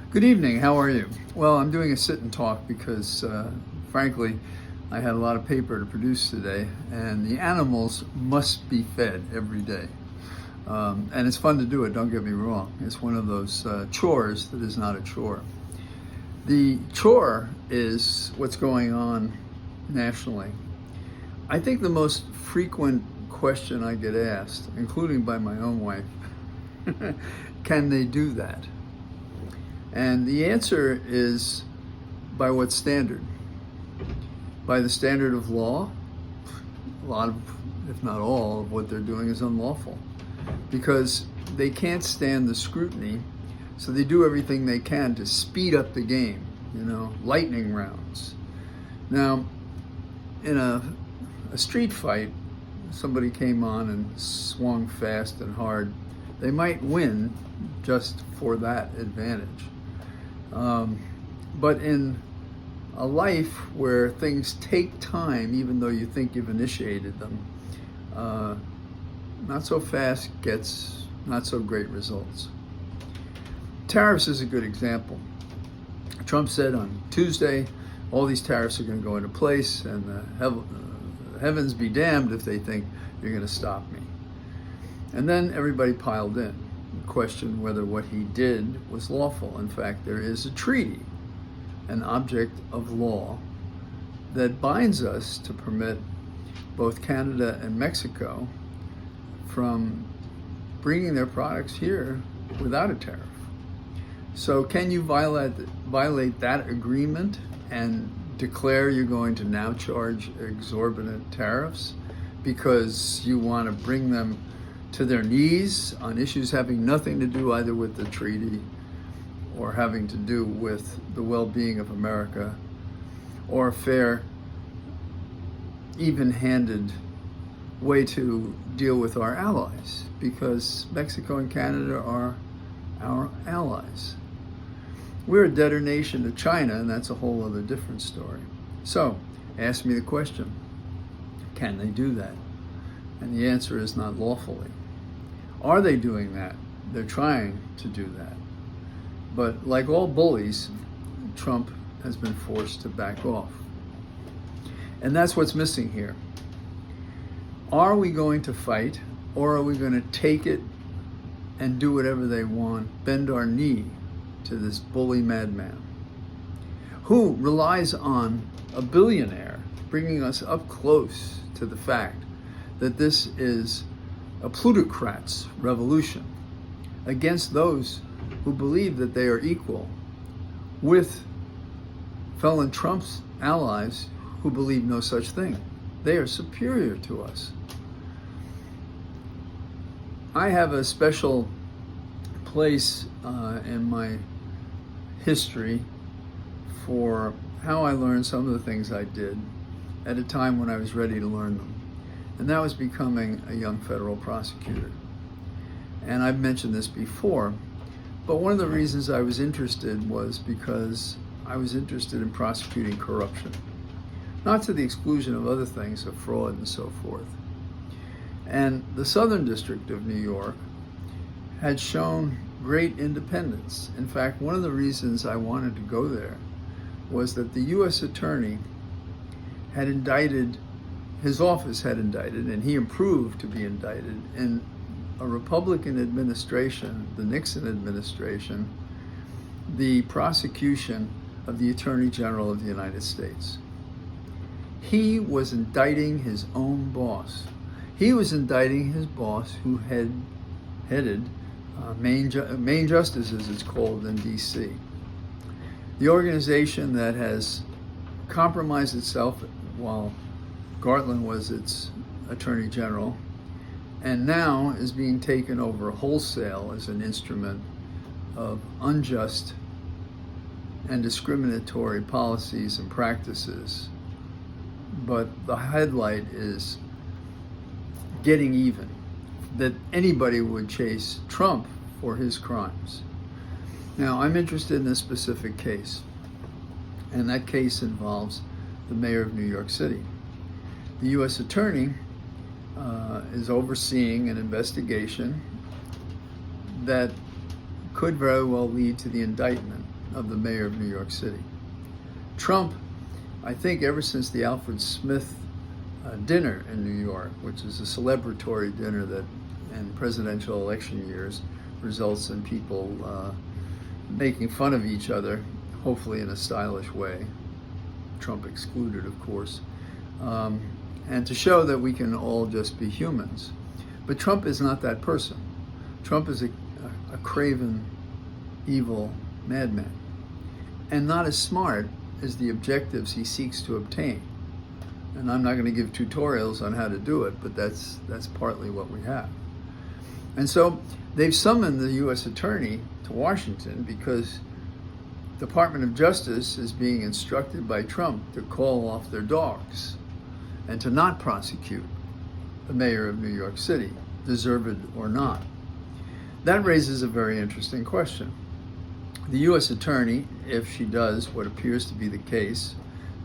Good evening, how are you? Well, I'm doing a sit and talk because, frankly, I had a lot of paper to produce today, and the animals must be fed every day. And it's fun to do it, don't get me wrong. It's one of those chores that is not a chore. The chore is what's going on nationally. I think the most frequent question I get asked, including by my own wife, can they do that? And the answer is, by what standard? By the standard of law. A lot of, if not all, of what they're doing is unlawful because they can't stand the scrutiny, so they do everything they can to speed up the game, lightning rounds. Now, in a street fight, somebody came on and swung fast and hard. They might win just for that advantage. But in a life where things take time, even though you think you've initiated them, not so fast gets not so great results. Tariffs is a good example. Trump said on Tuesday, all these tariffs are going to go into place, and the heavens be damned if they think you're going to stop me. And then everybody piled in, questioned whether what he did was lawful. In fact, there is a treaty, an object of law, that binds us to permit both Canada and Mexico from bringing their products here without a tariff. So can you violate that agreement and declare you're going to now charge exorbitant tariffs because you want to bring them to their knees on issues having nothing to do either with the treaty or having to do with the well-being of America or a fair, even-handed way to deal with our allies, because Mexico and Canada are our allies. We're a debtor nation to China, and that's a whole other different story. So, ask me the question, can they do that? And the answer is not lawfully. Are they doing that? They're trying to do that. But like all bullies, Trump has been forced to back off. And that's what's missing here. Are we going to fight, or are we going to take it and do whatever they want, bend our knee to this bully madman who relies on a billionaire bringing us up close to the fact that this is a plutocrat's revolution against those who believe that they are equal with felon Trump's allies who believe no such thing. They are superior to us. I have a special place in my history for how I learned some of the things I did at a time when I was ready to learn them. And that was becoming a young federal prosecutor. And I've mentioned this before, but one of the reasons I was interested was because I was interested in prosecuting corruption, not to the exclusion of other things, of fraud and so forth. And the Southern District of New York had shown great independence. In fact, one of the reasons I wanted to go there was that the U.S. Attorney had indicted, his office had indicted, and he approved to be indicted in a Republican administration, the Nixon administration, the prosecution of the Attorney General of the United States. He was indicting his own boss. He was indicting his boss who had headed Main Justice, as it's called in D.C., the organization that has compromised itself while Garland was its Attorney General, and now is being taken over wholesale as an instrument of unjust and discriminatory policies and practices. But the headlight is getting even, that anybody would chase Trump for his crimes. Now, I'm interested in a specific case, and that case involves the mayor of New York City. The U.S. Attorney is overseeing an investigation that could very well lead to the indictment of the mayor of New York City. Trump, I think ever since the Alfred Smith dinner in New York, which is a celebratory dinner that in presidential election years results in people making fun of each other, hopefully in a stylish way, Trump excluded, of course, and to show that we can all just be humans. But Trump is not that person. Trump is a craven, evil madman, and not as smart as the objectives he seeks to obtain. And I'm not going to give tutorials on how to do it, but that's partly what we have. And so they've summoned the U.S. Attorney to Washington because the Department of Justice is being instructed by Trump to call off their dogs and to not prosecute the mayor of New York City, deserved or not. That raises a very interesting question. The U.S. Attorney, if she does what appears to be the case,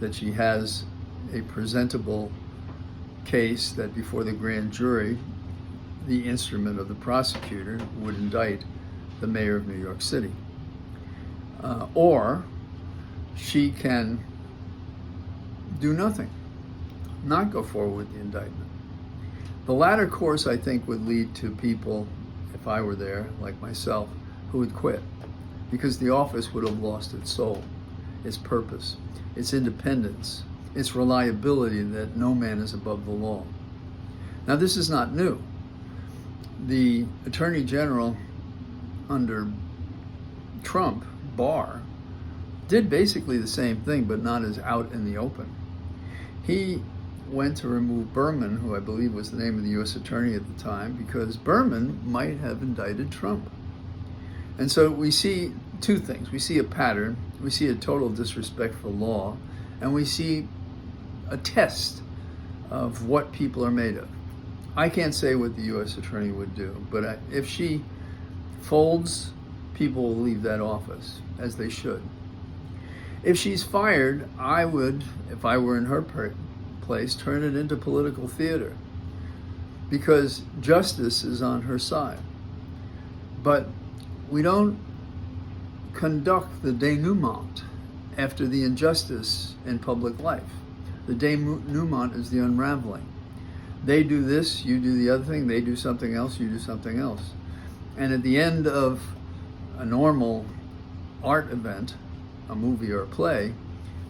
that she has a presentable case that before the grand jury, the instrument of the prosecutor would indict the mayor of New York City. Or she can do nothing, not go forward with the indictment. The latter course, I think, would lead to people, if I were there, like myself, who would quit, because the office would have lost its soul, its purpose, its independence, its reliability that no man is above the law. Now, this is not new. The Attorney General under Trump, Barr, did basically the same thing, but not as out in the open. He went to remove Berman, who I believe was the name of the U.S. Attorney at the time, because Berman might have indicted Trump. And so we see two things. We see a pattern, we see a total disrespect for law, and we see a test of what people are made of. I can't say what the U.S. Attorney would do, but if she folds, people will leave that office, as they should. If she's fired, I would, if I were in her place, turn it into political theater, because justice is on her side. But we don't conduct the denouement after the injustice in public life. The denouement is the unraveling. They do this, you do the other thing, they do something else, you do something else. And at the end of a normal art event, a movie or a play,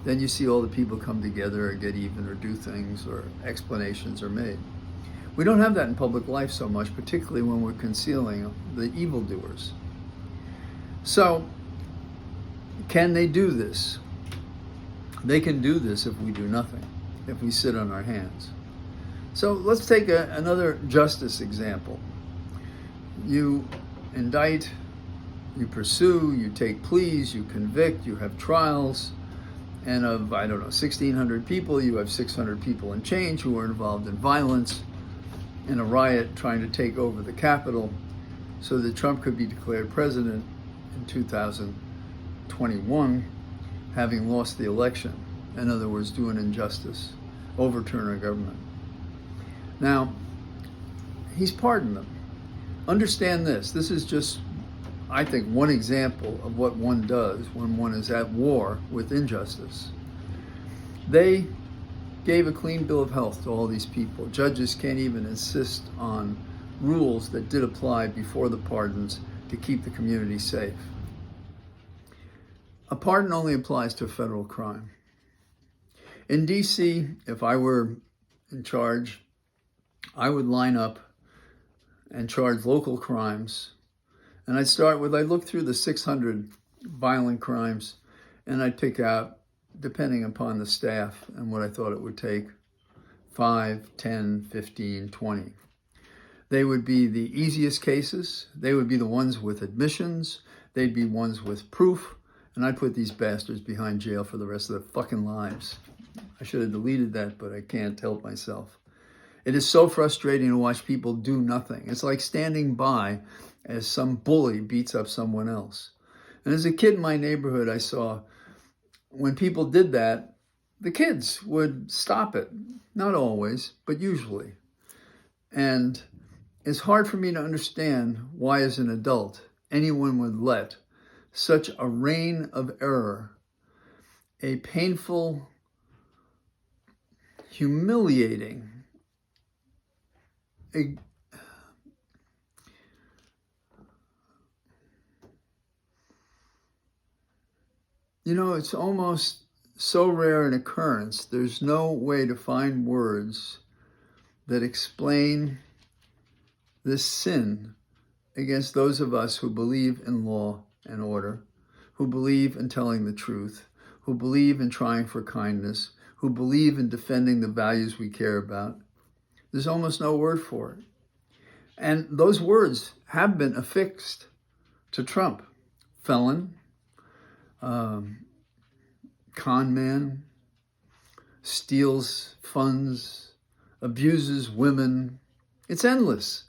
then you see all the people come together and get even or do things or explanations are made. We don't have that in public life so much, particularly when we're concealing the evildoers. So, can they do this? They can do this if we do nothing, if we sit on our hands. So let's take another justice example. You indict, you pursue, you take pleas, you convict, you have trials, and of, 1,600 people, you have 600 people and change who are involved in violence, in a riot trying to take over the Capitol so that Trump could be declared president in 2021, having lost the election. In other words, do an injustice, overturn our government. Now, he's pardoned them. Understand this. This is just, I think, one example of what one does when one is at war with injustice. They gave a clean bill of health to all these people. Judges can't even insist on rules that did apply before the pardons to keep the community safe. A pardon only applies to a federal crime. In D.C., if I were in charge, I would line up and charge local crimes. And I'd look through the 600 violent crimes, and I'd pick out, depending upon the staff and what I thought it would take, 5, 10, 15, 20. They would be the easiest cases. They would be the ones with admissions. They'd be ones with proof. And I'd put these bastards behind jail for the rest of their fucking lives. I should have deleted that, but I can't help myself. It is so frustrating to watch people do nothing. It's like standing by as some bully beats up someone else. And as a kid in my neighborhood, I saw when people did that, the kids would stop it. Not always, but usually. And it's hard for me to understand why, as an adult, anyone would let such a reign of error, a painful, humiliating, it's almost so rare an occurrence. There's no way to find words that explain this sin against those of us who believe in law and order, who believe in telling the truth, who believe in trying for kindness, who believe in defending the values we care about. There's almost no word for it. And those words have been affixed to Trump. Felon, con man, steals funds, abuses women. It's endless.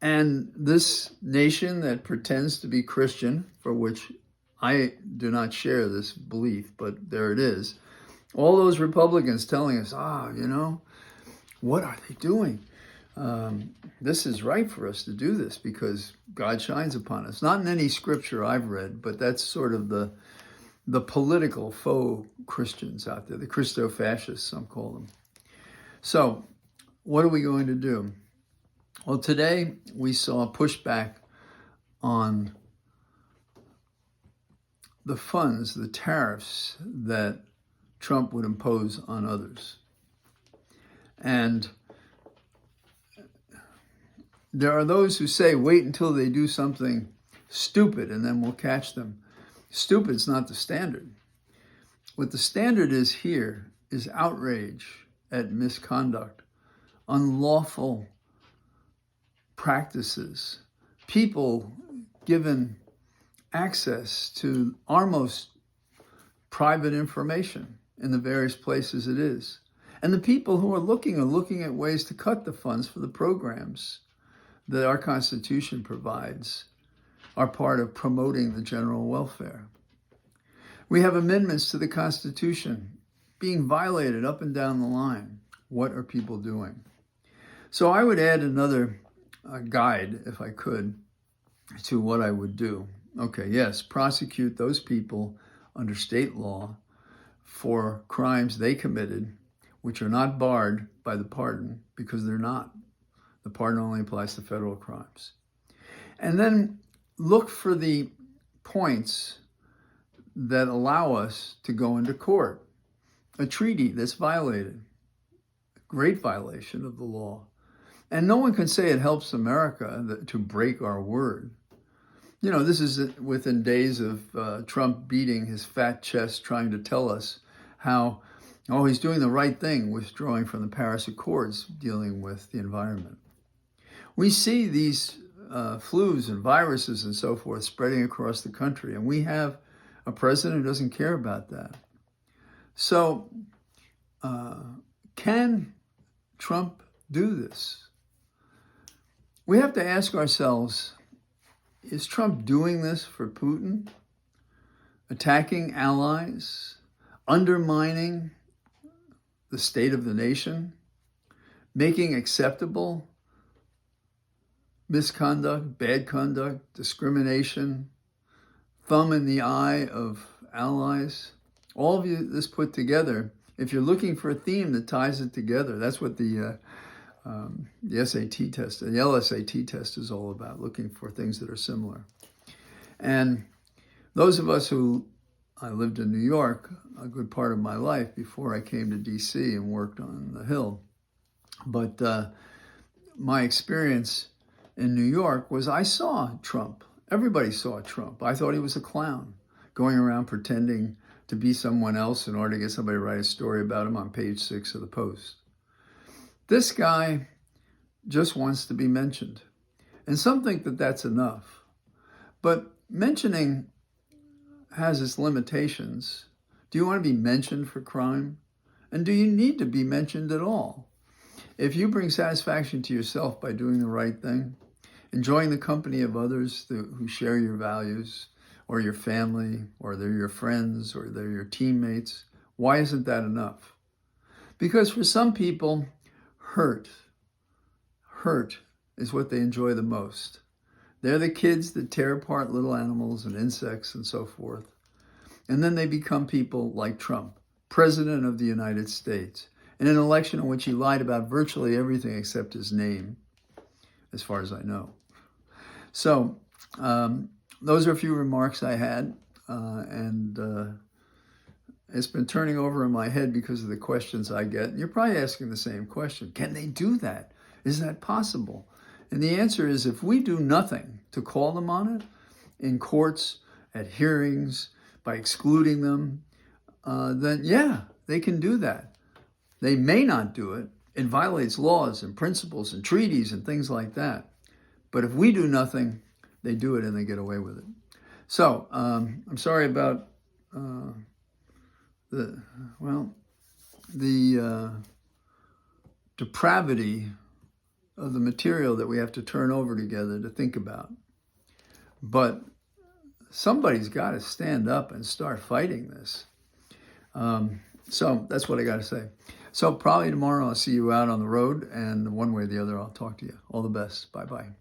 And this nation that pretends to be Christian, for which I do not share this belief, but there it is. All those Republicans telling us, what are they doing? This is right for us to do this because God shines upon us. Not in any scripture I've read, but that's sort of the political faux Christians out there, the Christo-fascists, some call them. So what are we going to do? Well, today we saw pushback on the funds, the tariffs that Trump would impose on others. And there are those who say, wait until they do something stupid and then we'll catch them. Stupid's not the standard. What the standard is here is outrage at misconduct, unlawful practices, people given access to our most private information in the various places it is. And the people who are looking at ways to cut the funds for the programs that our Constitution provides are part of promoting the general welfare. We have amendments to the Constitution being violated up and down the line. What are people doing? So I would add another guide, if I could, to what I would do. Okay, yes, prosecute those people under state law for crimes they committed, which are not barred by the pardon, because they're not. The pardon only applies to federal crimes. And then look for the points that allow us to go into court. A treaty that's violated, a great violation of the law. And no one can say it helps America to break our word. This is within days of Trump beating his fat chest trying to tell us how, he's doing the right thing, withdrawing from the Paris Accords, dealing with the environment. We see these flus and viruses and so forth spreading across the country, and we have a president who doesn't care about that. So can Trump do this? We have to ask ourselves, is Trump doing this for Putin? Attacking allies? Undermining the state of the nation? Making acceptable misconduct, bad conduct, discrimination, thumb in the eye of allies? All of this put together, if you're looking for a theme that ties it together, that's what the SAT test, the LSAT test is all about, looking for things that are similar. And those of us I lived in New York a good part of my life before I came to DC and worked on the Hill. But my experience in New York was I saw Trump. Everybody saw Trump. I thought he was a clown, going around pretending to be someone else in order to get somebody to write a story about him on page 6 of the Post. This guy just wants to be mentioned. And some think that that's enough. But mentioning has its limitations. Do you want to be mentioned for crime? And do you need to be mentioned at all? If you bring satisfaction to yourself by doing the right thing, enjoying the company of others who share your values, or your family, or they're your friends, or they're your teammates, why isn't that enough? Because for some people, hurt is what they enjoy the most. They're the kids that tear apart little animals and insects and so forth. And then they become people like Trump, President of the United States, in an election in which he lied about virtually everything except his name, as far as I know. So those are a few remarks I had, and it's been turning over in my head because of the questions I get. And you're probably asking the same question. Can they do that? Is that possible? And the answer is, if we do nothing to call them on it, in courts, at hearings, by excluding them, then yeah, they can do that. They may not do it. It violates laws and principles and treaties and things like that. But if we do nothing, they do it and they get away with it. So I'm sorry about the depravity of the material that we have to turn over together to think about. But somebody's got to stand up and start fighting this. So that's what I got to say. So probably tomorrow I'll see you out on the road, and one way or the other I'll talk to you. All the best. Bye-bye.